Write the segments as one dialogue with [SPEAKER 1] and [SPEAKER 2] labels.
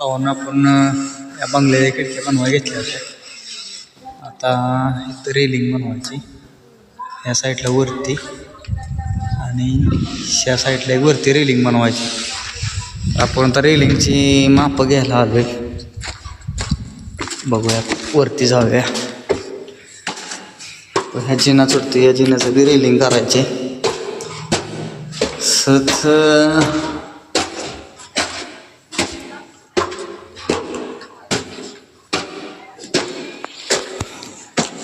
[SPEAKER 1] पाहून आपण या बंगल्याच्या खिडक्या बनवायला घेतल्या होत्या. आता इथं रेलिंग बनवायची या साईडला वरती आणि ह्या साईडला एक वरती रेलिंग बनवायची. आपण आता रेलिंगची मापं घ्यायला आलोय. बघूया वरती जाऊया. ह्या जिना चढतो, या जिन्याचं बी रेलिंग करायचे.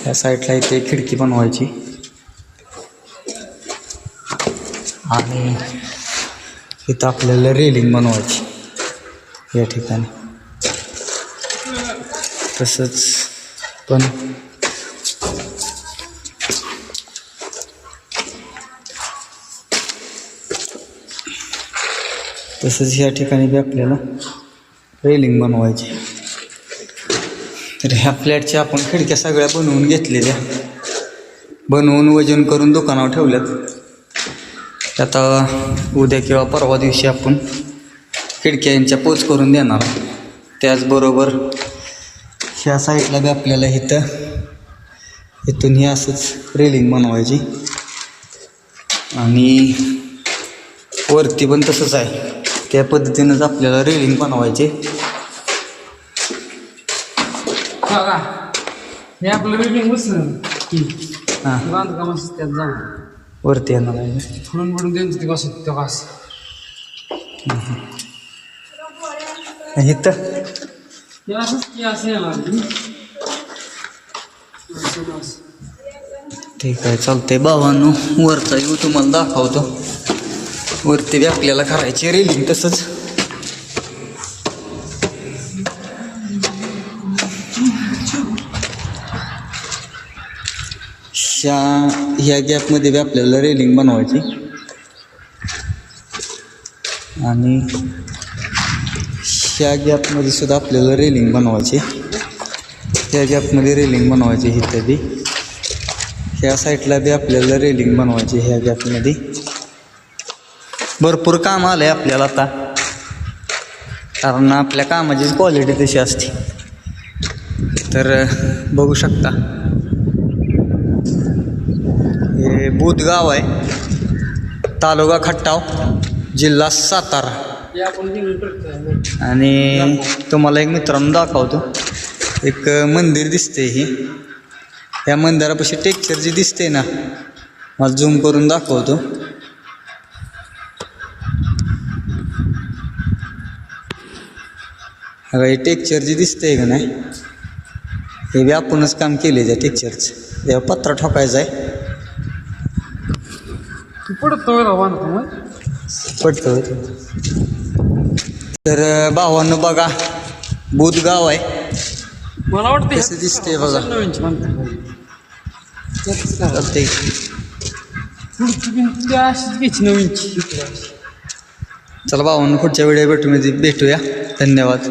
[SPEAKER 1] या साईडला इथे खिडकी बनवायची आणि इथं आपल्याला रेलिंग बनवायची या ठिकाणी. तसंच पण या ठिकाणी बी आपल्याला रेलिंग बनवायची. तर ह्या फ्लॅटच्या आपण खिडक्या सगळ्या बनवून घेतलेल्या, बनवून वजन करून दुकानावर ठेवल्यात. आता उद्या किंवा परवा दिवशी आपण खिडक्यांच्या पोच करून देणार. त्याचबरोबर ह्या साईडला बी आपल्याला इथून ही असंच रेलिंग बनवायची आणि वरती पण तसंच आहे. त्या पद्धतीनंच आपल्याला रेलिंग बनवायचे.
[SPEAKER 2] हे आपलं रेलिंग बसलं की
[SPEAKER 1] हां
[SPEAKER 2] बांधकाम असं त्यात जाणार
[SPEAKER 1] वरती येणार आहे.
[SPEAKER 2] फुलून बुडून त्यांचं ते बसत तेव्हा असं
[SPEAKER 1] इथं
[SPEAKER 2] हे असंच की असं येणार.
[SPEAKER 1] ठीक आहे, चालतंय भावांनो. वरचा येऊ तुम्हाला दाखवतो. वरती बी आपल्याला करायची रेलिंग तसंच. ह्या गॅपमध्ये बी आपल्याला रेलिंग बनवायची आणि ह्या गॅपमध्ये सुद्धा आपल्याला रेलिंग बनवायची. ह्या गॅपमध्ये रेलिंग बनवायची. इथं बी ह्या साईडला बी आपल्याला रेलिंग बनवायची. ह्या गॅपमध्ये भरपूर काम आलं आहे आपल्याला आता, कारण आपल्या कामाचीच क्वालिटी तशी असते. तर बघू शकता, हे बुधगाव आहे, तालुका खटाव, जिल्हा सातारा. आणि तुम्हाला एक मित्रांनो दाखवतो. एक मंदिर दिसते. ही या मंदिरापाशी टेक्चर जी दिसते ना, मला झूम करून दाखवतो. हे टेक्चर जी दिसते का नाही, हे बी आपणच काम केले त्या टेक्चरचं. या पत्रा ठोकायचा आहे. पडतो. तर भावांनो बघा, बुधगाव आहे.
[SPEAKER 2] मला वाटतं
[SPEAKER 1] कसं दिसते बघा.
[SPEAKER 2] नवीनची.
[SPEAKER 1] चला भावांनो, पुढच्या व्हिडिओ भेटूया. धन्यवाद.